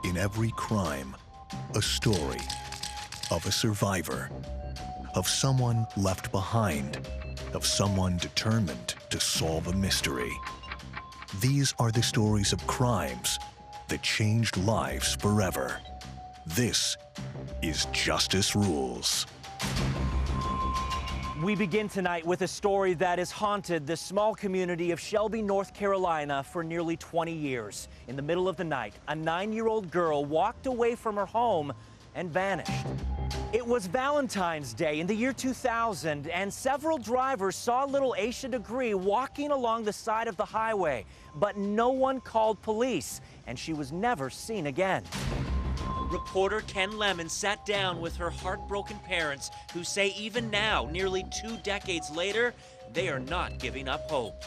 In every crime, a story of a survivor, of someone left behind, of someone determined to solve a mystery. These are the stories of crimes that changed lives forever. This is Justice Rules. We begin tonight with a story that has haunted the small community of Shelby, North Carolina for nearly 20 years. In the middle of the night, a 9-year-old girl walked away from her home and vanished. It was Valentine's Day in the year 2000, and several drivers saw little Asha Degree walking along the side of the highway, but no one called police, and she was never seen again. Reporter Ken Lemon sat down with her heartbroken parents, who say even now, nearly 2 decades later, they are not giving up hope.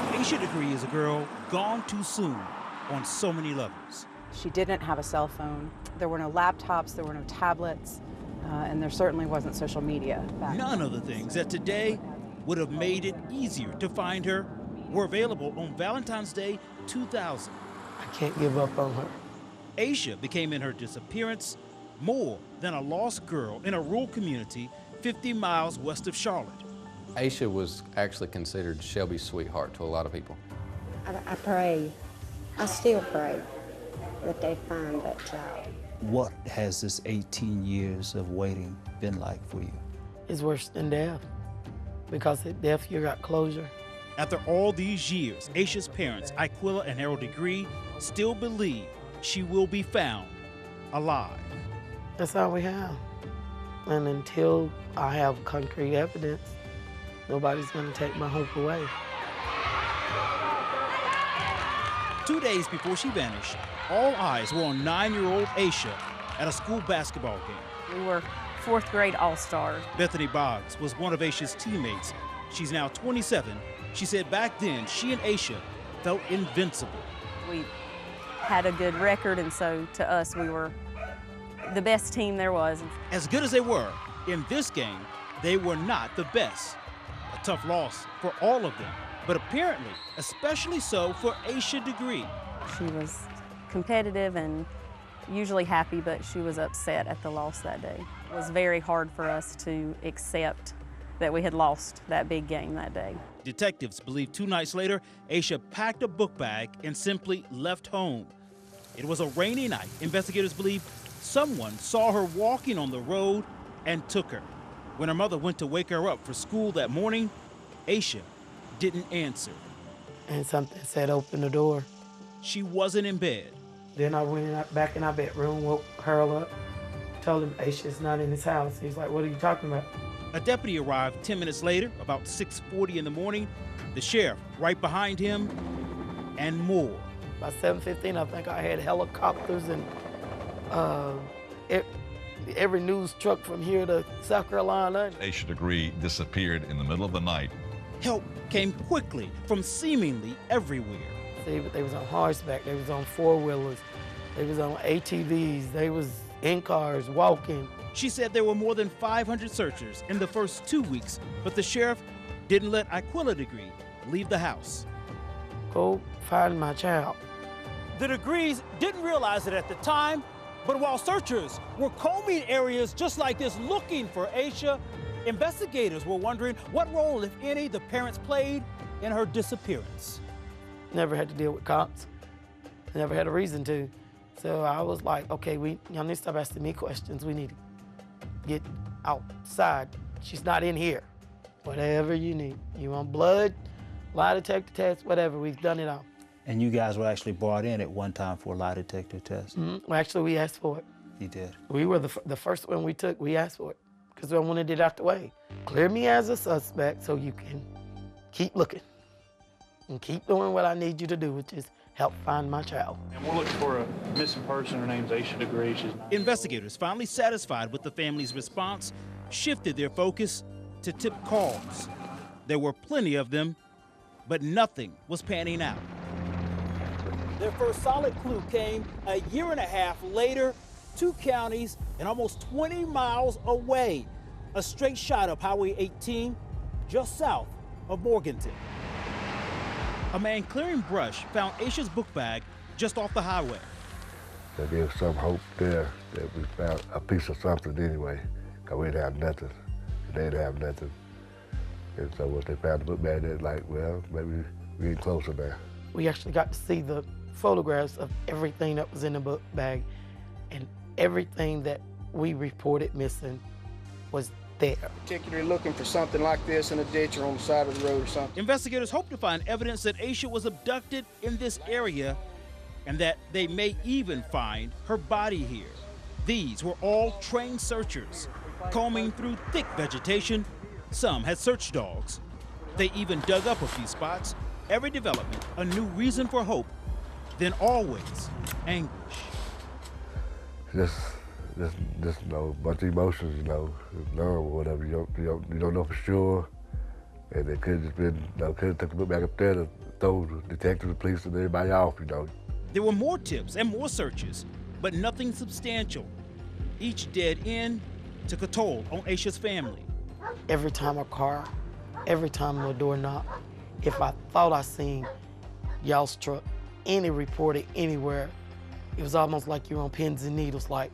Asha Degree is a girl gone too soon on so many levels. She didn't have a cell phone. There were no laptops, there were no tablets, and there certainly wasn't social media back then. None of the things that today would have made it easier to find her were available on Valentine's Day 2000. I can't give up on her. Asha became in her disappearance more than a lost girl in a rural community 50 miles west of Charlotte. Asha was actually considered Shelby's sweetheart to a lot of people. I pray, I still pray that they find that child. What has this 18 years of waiting been like for you? It's worse than death, because at death you got closure. After all these years, Asha's parents, Aquila and Harold Degree, still believe she will be found alive. That's all we have. And until I have concrete evidence, nobody's gonna take my hope away. 2 days before she vanished, all eyes were on 9-year-old Asha at a school basketball game. We were 4th grade all-stars. Bethany Boggs was one of Asha's teammates. She's now 27. She said back then she and Asha felt invincible. We had a good record, and so to us, we were the best team there was. As good as they were, in this game, they were not the best. A tough loss for all of them, but apparently, especially so for Asha Degree. She was competitive and usually happy, but she was upset at the loss that day. It was very hard for us to accept that we had lost that big game that day. Detectives believe 2 nights later, Asha packed a book bag and simply left home. It was a rainy night. Investigators believe someone saw her walking on the road and took her. When her mother went to wake her up for school that morning, Asha didn't answer. And something said, open the door. She wasn't in bed. Then I went back in our bedroom, woke Harold up, told him Asha's not in his house. He's like, what are you talking about? A deputy arrived 10 minutes later, about 6:40 in the morning. The sheriff right behind him, and more. By 7:15, I think I had helicopters and every news truck from here to South Carolina. Asha Degree disappeared in the middle of the night. Help came quickly from seemingly everywhere. See, but they was on horseback, they was on 4-wheelers, they was on ATVs, they was in cars, walking. She said there were more than 500 searchers in the first 2 weeks, but the sheriff didn't let Aquila Degree leave the house. Go find my child. The Degrees didn't realize it at the time, but while searchers were combing areas just like this looking for Asha, investigators were wondering what role, if any, the parents played in her disappearance. Never had to deal with cops. Never had a reason to. So I was like, okay, y'all need to stop asking me questions. We need to get outside. She's not in here. Whatever you need. You want blood, lie detector test, whatever. We've done it all. And you guys were actually brought in at one time for a lie detector test? Mm-hmm. Well, actually, we asked for it. You did? We were the first one we took. We asked for it because we wanted it out the way. Clear me as a suspect so you can keep looking and keep doing what I need you to do, which is help find my child. And we're looking for a missing person. Her name's Asha Degree. She's 9. Investigators, finally satisfied with the family's response, shifted their focus to tip calls. There were plenty of them, but nothing was panning out. Their first solid clue came a year and a half later, 2 counties and almost 20 miles away. A straight shot of Highway 18 just south of Morganton. A man clearing brush found Aisha's book bag just off the highway. There was some hope there that we found a piece of something anyway, because we didn't have nothing. They didn't have nothing. And so once they found the book bag, they're like, well, maybe we're getting closer now. We actually got to see the photographs of everything that was in the book bag, and everything that we reported missing was there. Particularly looking for something like this in a ditch or on the side of the road or something. Investigators hope to find evidence that Aisha was abducted in this area and that they may even find her body here. These were all trained searchers, combing through thick vegetation. Some had search dogs. They even dug up a few spots. Every development, a new reason for hope, then always anguish. Just you know, a bunch of emotions, you know, numb or whatever. You don't know for sure. And it could have just been, you know, could have took the book back up there to throw the detective, the police, and everybody off, you know. There were more tips and more searches, but nothing substantial. Each dead end took a toll on Aisha's family. Every time every time the door knocked, if I thought I seen y'all's truck, any reported anywhere, it was almost like you're on pins and needles, like,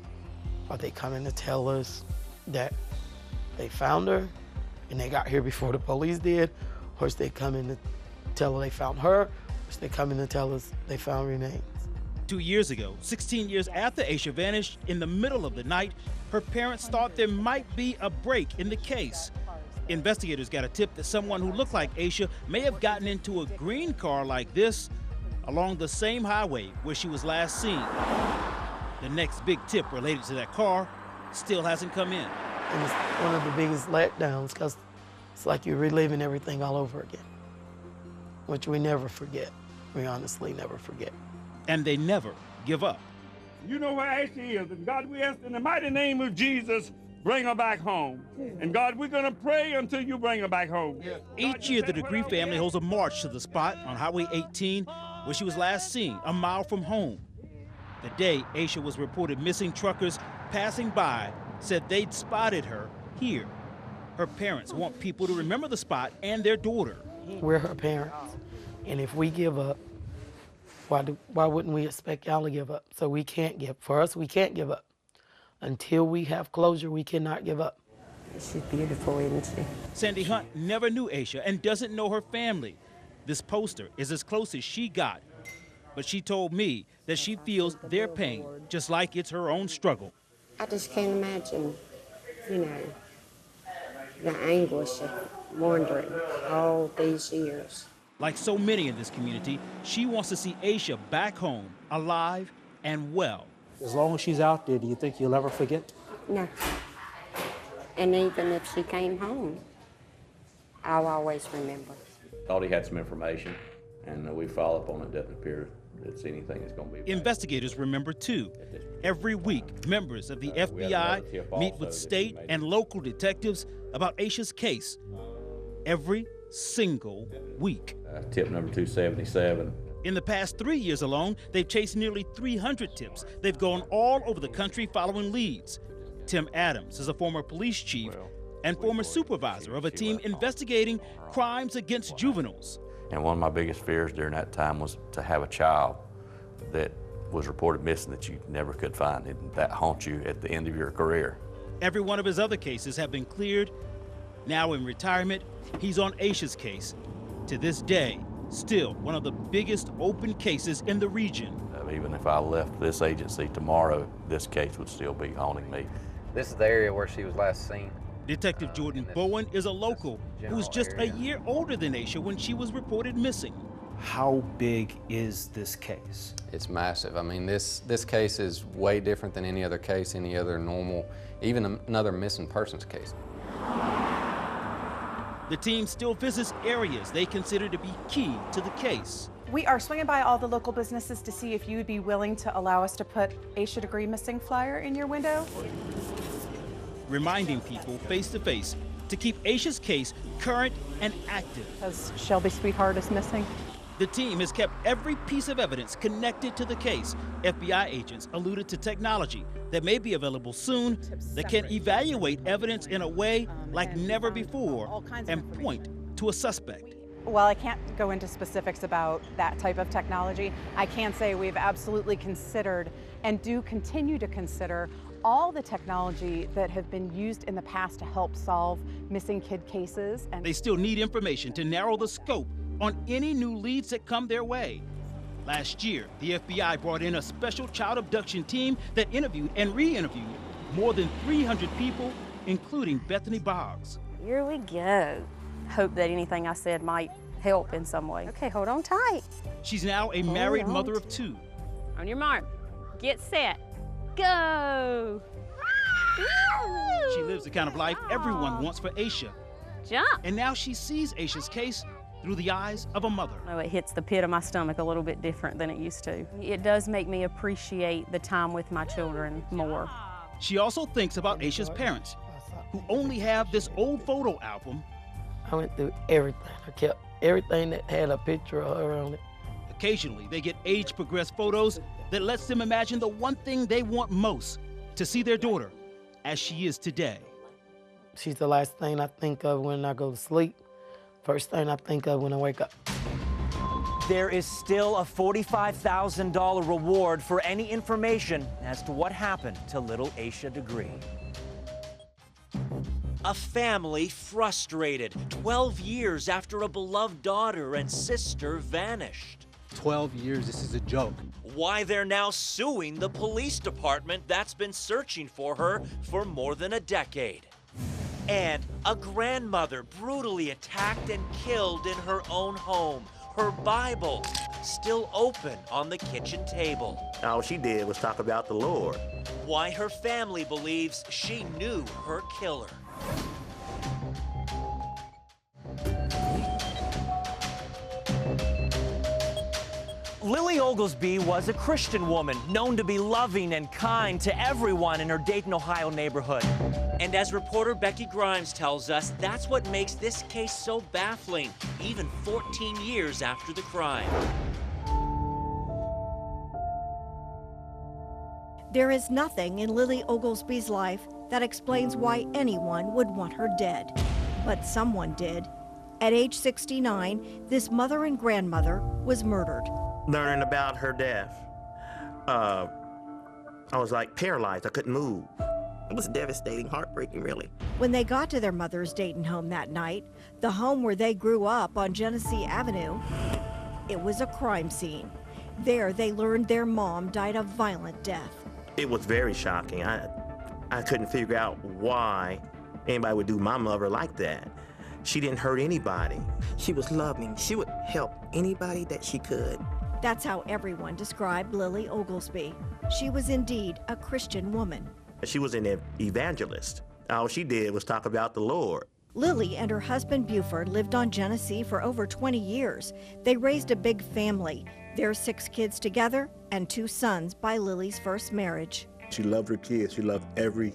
are they coming to tell us that they found her and they got here before the police did? Or is they coming to tell her they found her? Or is they coming to tell us they found remains? 2 years ago, 16 years after Aisha vanished in the middle of the night, her parents thought there might be a break in the case. Investigators got a tip that someone who looked like Aisha may have gotten into a green car like this along the same highway where she was last seen. The next big tip related to that car still hasn't come in. And it's one of the biggest letdowns because it's like you're reliving everything all over again, which we never forget. We honestly never forget. And they never give up. You know where Ashley is, and God, we ask in the mighty name of Jesus, bring her back home. And God, we're gonna pray until you bring her back home. Each year, the Degree family holds a march to the spot on Highway 18 where she was last seen, a mile from home. The day Aisha was reported missing, truckers passing by said they'd spotted her here. Her parents want people to remember the spot and their daughter. We're her parents, and if we give up, why wouldn't we expect y'all to give up? So we can't give. For us, we can't give up. Until we have closure, we cannot give up. She's beautiful, isn't she? Sandy Hunt never knew Aisha and doesn't know her family. This poster is as close as she got, but she told me that she feels their pain just like it's her own struggle. I just can't imagine, you know, the anguish of wandering all these years. Like so many in this community, she wants to see Aisha back home, alive and well. As long as she's out there, do you think you'll ever forget? No. And even if she came home, I'll always remember. Thought he had some information, and we follow up on it. Doesn't appear it's anything that's going to be. Investigators remember too. Every week, members of the FBI meet with state and local detectives about Aisha's case. Every single week. Tip number 277. In the past 3 years alone, they've chased nearly 300 tips. They've gone all over the country following leads. Tim Adams is a former police chief and former supervisor of a team investigating crimes against juveniles. And one of my biggest fears during that time was to have a child that was reported missing that you never could find, and that haunts you at the end of your career. Every one of his other cases have been cleared. Now in retirement, he's on Aisha's case. To this day, still one of the biggest open cases in the region. Even if I left this agency tomorrow, this case would still be haunting me. This is the area where she was last seen. Detective Jordan Bowen is a local who's just a year older than Aisha when she was reported missing. How big is this case? It's massive. I mean, this case is way different than any other case, any other normal, even another missing persons case. The team still visits areas they consider to be key to the case. We are swinging by all the local businesses to see if you would be willing to allow us to put Asha Degree missing flyer in your window. Reminding people face to face to keep Aisha's case current and active. Because Shelby Sweetheart is missing. The team has kept every piece of evidence connected to the case. FBI agents alluded to technology that may be available soon that can evaluate evidence in a way like never before and point to a suspect. While I can't go into specifics about that type of technology, I can say we've absolutely considered and do continue to consider all the technology that have been used in the past to help solve missing kid cases. And they still need information to narrow the scope on any new leads that come their way. Last year, the FBI brought in a special child abduction team that interviewed and re-interviewed more than 300 people, including Bethany Boggs. Here we go. Hope that anything I said might help in some way. Okay, hold on tight. She's now a married mother of 2. On your mark, get set, go. She lives the kind of life everyone wants for Asha. Jump. And now she sees Asha's case through the eyes of a mother. No, it hits the pit of my stomach a little bit different than it used to. It does make me appreciate the time with my children more. She also thinks about Asha's parents, who only have this old photo album. I went through everything. I kept everything that had a picture of her on it. Occasionally, they get age-progressed photos that lets them imagine the one thing they want most, to see their daughter as she is today. She's the last thing I think of when I go to sleep, first thing I think of when I wake up. There is still a $45,000 reward for any information as to what happened to little Asha Degree. A family frustrated 12 years after a beloved daughter and sister vanished. 12 years, this is a joke. Why they're now suing the police department that's been searching for her for more than a decade. And a grandmother brutally attacked and killed in her own home. Her Bible still open on the kitchen table. All she did was talk about the Lord. Why her family believes she knew her killer. Lily Oglesby was a Christian woman, known to be loving and kind to everyone in her Dayton, Ohio neighborhood. And as reporter Becky Grimes tells us, that's what makes this case so baffling, even 14 years after the crime. There is nothing in Lily Oglesby's life that explains why anyone would want her dead. But someone did. At age 69, this mother and grandmother was murdered. Learning about her death, I was like paralyzed. I couldn't move. It was devastating, heartbreaking, really. When they got to their mother's Dayton home that night, the home where they grew up on Genesee Avenue, it was a crime scene. There, they learned their mom died a violent death. It was very shocking. I couldn't figure out why anybody would do my mother like that. She didn't hurt anybody. She was loving. She would help anybody that she could. That's how everyone described Lily Oglesby. She was indeed a Christian woman. She was an evangelist. All she did was talk about the Lord. Lily and her husband Buford lived on Genesee for over 20 years. They raised a big family. There are 6 kids together and 2 sons by Lily's first marriage. She loved her kids. She loved every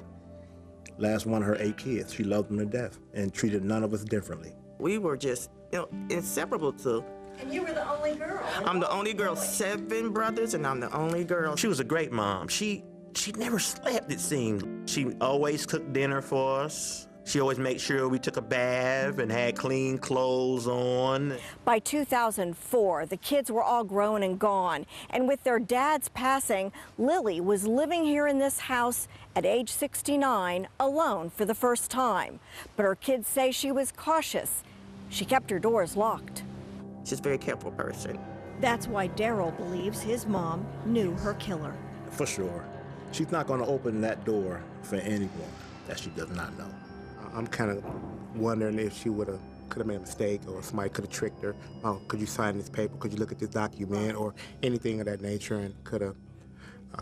last one of her 8 kids. She loved them to death and treated none of us differently. We were just, inseparable to. And you were the only girl. I'm the only girl, 7 brothers, and I'm the only girl. She was a great mom. She never slept, it seemed. She always cooked dinner for us. She always made sure we took a bath and had clean clothes on. By 2004, the kids were all grown and gone. And with their dad's passing, Lily was living here in this house at age 69, alone for the first time. But her kids say she was cautious. She kept her doors locked. She's a very careful person. That's why Daryl believes his mom knew her killer. For sure. She's not going to open that door for anyone that she does not know. I'm kind of wondering if she could have made a mistake, or somebody could have tricked her. Oh, could you sign this paper? Could you look at this document? Or anything of that nature, and could have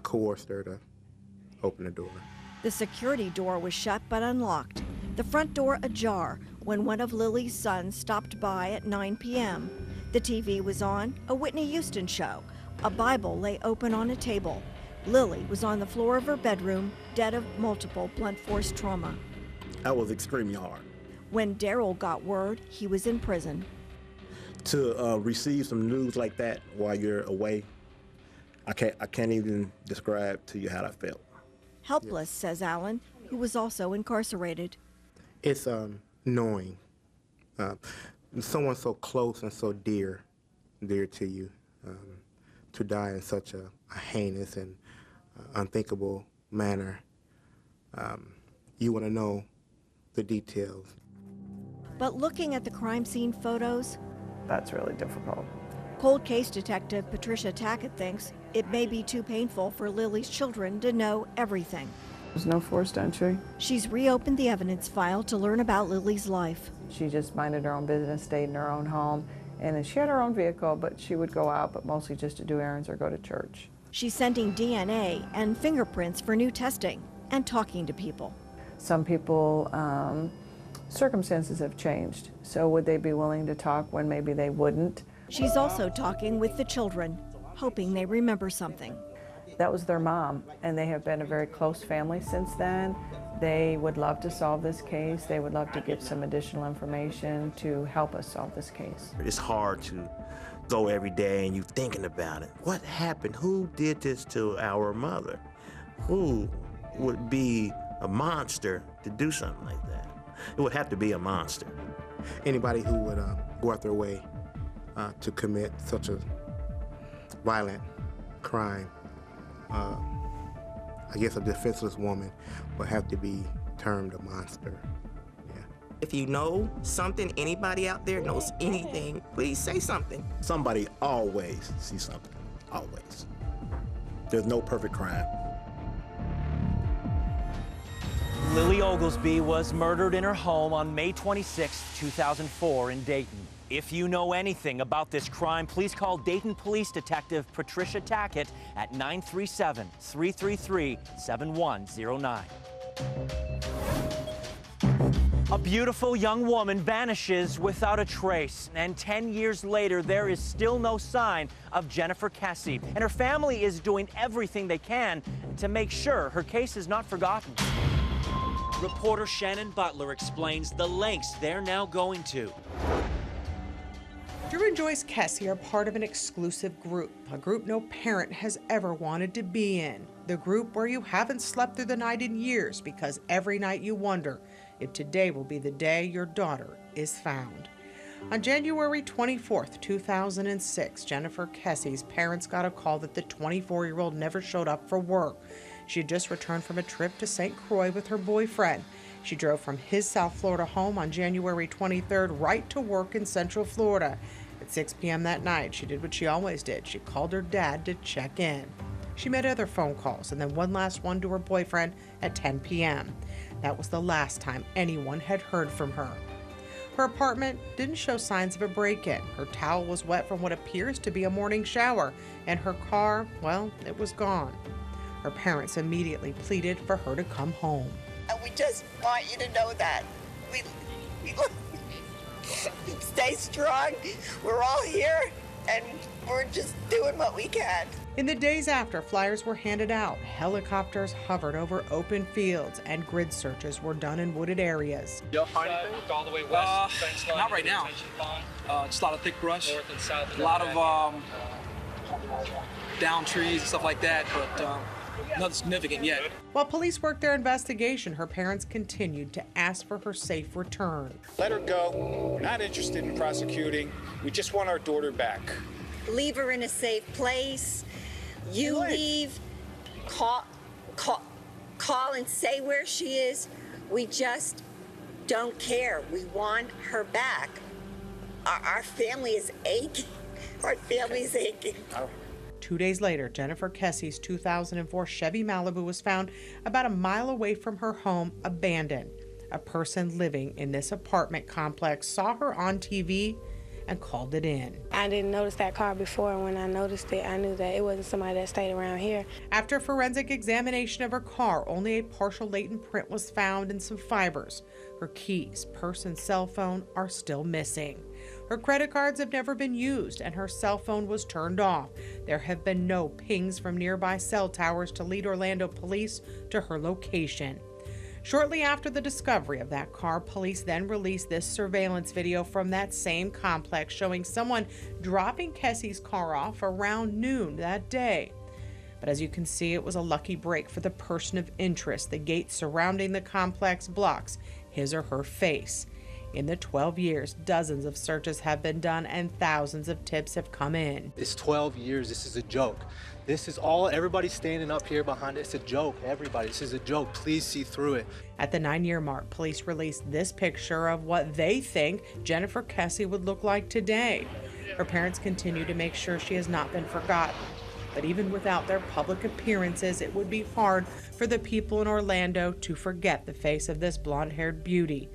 coerced her to open the door. The security door was shut but unlocked. The front door ajar when one of Lily's sons stopped by at 9 p.m. The TV was on, a Whitney Houston show. A Bible lay open on a table. Lily was on the floor of her bedroom, dead of multiple blunt force trauma. That was extremely hard. When Daryl got word he was in prison. To receive some news like that while you're away, I can't even describe to you how that felt. Helpless, says Alan, who was also incarcerated. It's knowing someone so close and so dear to you, to die in such a heinous and unthinkable manner. You want to know the details. But looking at the crime scene photos, that's really difficult. Cold case detective Patricia Tackett thinks it may be too painful for Lily's children to know everything. There's no forced entry. She's reopened the evidence file to learn about Lily's life. She just minded her own business, stayed in her own home, and then she had her own vehicle, but she would go out, but mostly just to do errands or go to church. She's sending DNA and fingerprints for new testing and talking to people. Some people, circumstances have changed, so would they be willing to talk when maybe they wouldn't? She's also talking with the children, hoping they remember something. That was their mom, and they have been a very close family since then. They would love to solve this case. They would love to get some additional information to help us solve this case. It's hard to go every day and you thinking about it. What happened? Who did this to our mother? Who would be a monster to do something like that? It would have to be a monster. Anybody who would go out their way to commit such a violent crime, I guess a defenseless woman would have to be termed a monster. Yeah. If you know something, anybody out there knows anything, please say something. Somebody always sees something, always. There's no perfect crime. Lily Oglesby was murdered in her home on May 26, 2004 in Dayton. If you know anything about this crime, please call Dayton Police Detective Patricia Tackett at 937-333-7109. A beautiful young woman vanishes without a trace, and 10 years later, there is still no sign of Jennifer Kessie, and her family is doing everything they can to make sure her case is not forgotten. Reporter Shannon Butler explains the lengths they're now going to. Drew and Joyce Kessie are part of an exclusive group, a group no parent has ever wanted to be in. The group where you haven't slept through the night in years because every night you wonder if today will be the day your daughter is found. On January 24th, 2006, Jennifer Kessie's parents got a call that the 24-year-old never showed up for work. She had just returned from a trip to St. Croix with her boyfriend. She drove from his South Florida home on January 23rd right to work in Central Florida. At 6 p.m. that night, she did what she always did. She called her dad to check in. She made other phone calls and then one last one to her boyfriend at 10 p.m. That was the last time anyone had heard from her. Her apartment didn't show signs of a break-in. Her towel was wet from what appears to be a morning shower, and her car, well, it was gone. Her parents immediately pleaded for her to come home. And we just want you to know that. We stay strong. We're all here, and we're just doing what we can. In the days after flyers were handed out, helicopters hovered over open fields and grid searches were done in wooded areas. Y'all find anything? All the way west. Not right now. Just a lot of thick brush, a lot of down trees and stuff like that, but nothing significant yet. While police worked their investigation, her parents continued to ask for her safe return. Let her go. We're not interested in prosecuting. We just want our daughter back. Leave her in a safe place. You leave, call and say where she is. We just don't care. We want her back. Our family is aching. Our family is aching. 2 days later, Jennifer Kessie's 2004 Chevy Malibu was found about a mile away from her home, abandoned. A person living in this apartment complex saw her on TV and called it in. I didn't notice that car before, and when I noticed it, I knew that it wasn't somebody that stayed around here. After forensic examination of her car, only a partial latent print was found and some fibers. Her keys, purse, and cell phone are still missing. Her credit cards have never been used, and her cell phone was turned off. There have been no pings from nearby cell towers to lead Orlando police to her location. Shortly after the discovery of that car, police then released this surveillance video from that same complex showing someone dropping Kessie's car off around noon that day. But as you can see, it was a lucky break for the person of interest. The gate surrounding the complex blocks his or her face. In the 12 years, dozens of searches have been done and thousands of tips have come in. It's 12 years. This is a joke. This is all, everybody's standing up here behind it. It's a joke. Everybody, this is a joke. Please see through it. At the 9-year mark, police released this picture of what they think Jennifer Kesse would look like today. Her parents continue to make sure she has not been forgotten. But even without their public appearances, it would be hard for the people in Orlando to forget the face of this blonde-haired beauty.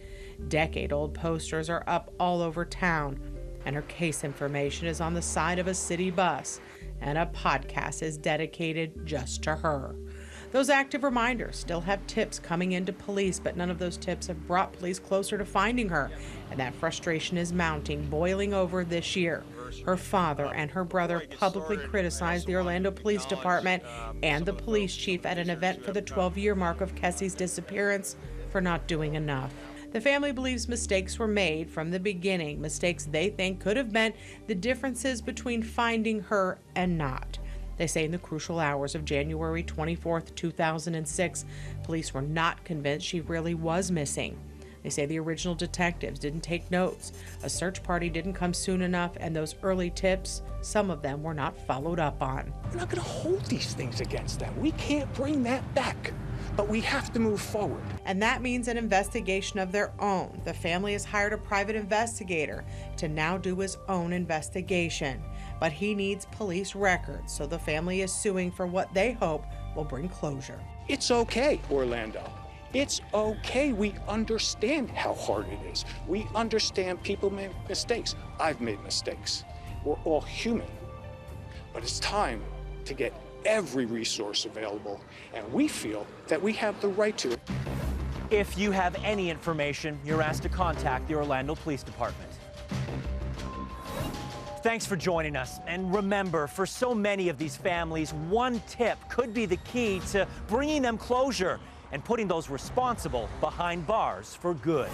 Decade-old posters are up all over town, and her case information is on the side of a city bus, and a podcast is dedicated just to her. Those active reminders still have tips coming into police, but none of those tips have brought police closer to finding her, and that frustration is mounting, boiling over this year. Her father and her brother publicly criticized the Orlando Police Department and the police chief at an event for the 12-year mark of Kesse's disappearance for not doing enough. The family believes mistakes were made from the beginning, mistakes they think could have meant the differences between finding her and not. They say in the crucial hours of January 24th, 2006, police were not convinced she really was missing. They say the original detectives didn't take notes, a search party didn't come soon enough, and those early tips, some of them were not followed up on. We're not going to hold these things against them. We can't bring that back, but we have to move forward. And that means an investigation of their own. The family has hired a private investigator to now do his own investigation. But he needs police records, so the family is suing for what they hope will bring closure. It's okay, Orlando. It's okay. We understand how hard it is. We understand people make mistakes. I've made mistakes. We're all human. But it's time to get every resource available, and we feel that we have the right to. If you have any information, you're asked to contact the Orlando Police Department. Thanks for joining us. And remember, for so many of these families, one tip could be the key to bringing them closure and putting those responsible behind bars for good.